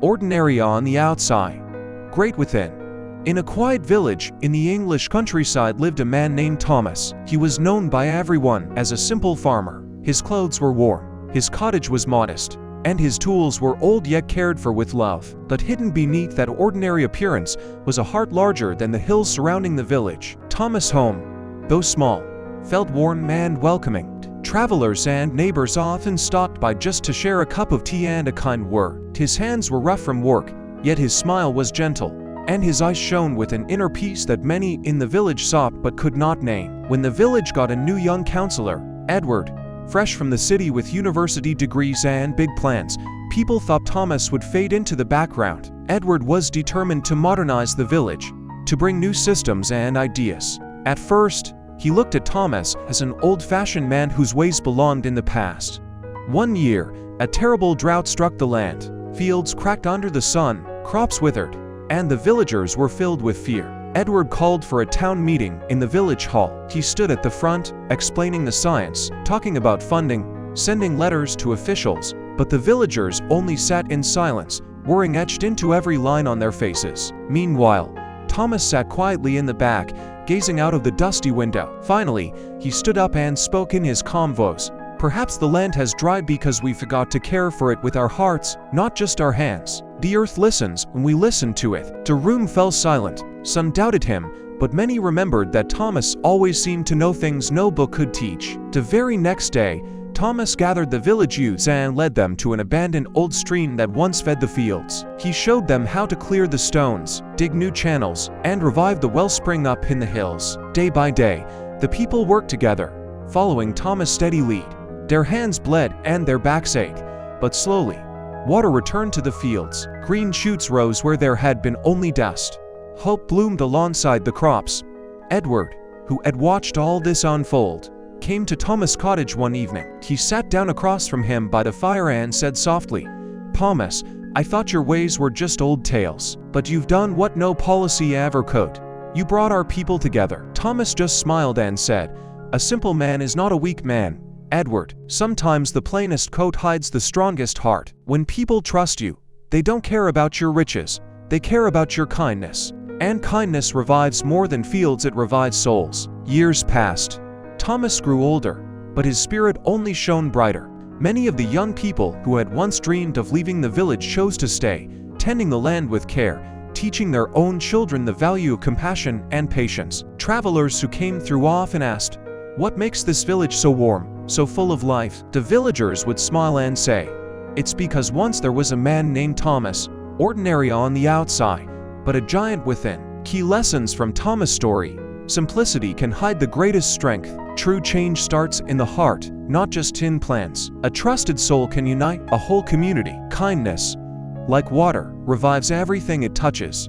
ordinary on the outside, great within. In a quiet village in the English countryside lived a man named Thomas. He was known by everyone as a simple farmer. His clothes were warm, his cottage was modest, and his tools were old yet cared for with love. But hidden beneath that ordinary appearance was a heart larger than the hills surrounding the village. Thomas' home, though small, felt warm and welcoming. Travelers and neighbors often stopped by just to share a cup of tea and a kind word. His hands were rough from work, yet his smile was gentle, and his eyes shone with an inner peace that many in the village sought but could not name. When the village got a new young councillor, Edward, fresh from the city with university degrees and big plans, people thought Thomas would fade into the background. Edward was determined to modernize the village, to bring new systems and ideas. At first, he looked at Thomas as an old-fashioned man whose ways belonged in the past. One year, a terrible drought struck the land. Fields cracked under the sun, crops withered, and the villagers were filled with fear. Edward called for a town meeting in the village hall. He stood at the front, explaining the science, talking about funding, sending letters to officials, but the villagers only sat in silence, worrying etched into every line on their faces. Meanwhile, Thomas sat quietly in the back, gazing out of the dusty window. Finally, he stood up and spoke in his calm voice. Perhaps the land has dried because we forgot to care for it with our hearts, not just our hands. The earth listens when we listen to it. The room fell silent. Some doubted him, but many remembered that Thomas always seemed to know things no book could teach. The very next day, Thomas gathered the village youths and led them to an abandoned old stream that once fed the fields. He showed them how to clear the stones, dig new channels, and revive the wellspring up in the hills. Day by day, the people worked together, following Thomas' steady lead. Their hands bled and their backs ached, but slowly, water returned to the fields. Green shoots rose where there had been only dust. Hope bloomed alongside the crops. Edward, who had watched all this unfold, came to Thomas' cottage one evening. He sat down across from him by the fire and said softly, "Thomas, I thought your ways were just old tales, but you've done what no policy ever could. You brought our people together." Thomas just smiled and said, "A simple man is not a weak man, Edward. Sometimes the plainest coat hides the strongest heart. When people trust you, they don't care about your riches, they care about your kindness. And kindness revives more than fields, it revives souls." Years passed. Thomas grew older, but his spirit only shone brighter. Many of the young people who had once dreamed of leaving the village chose to stay, tending the land with care, teaching their own children the value of compassion and patience. Travelers who came through often asked, "What makes this village so warm, so full of life?" The villagers would smile and say, "It's because once there was a man named Thomas, ordinary on the outside, but a giant within." Key lessons from Thomas' story: simplicity can hide the greatest strength. True change starts in the heart, not just in plans. A trusted soul can unite a whole community. Kindness, like water, revives everything it touches.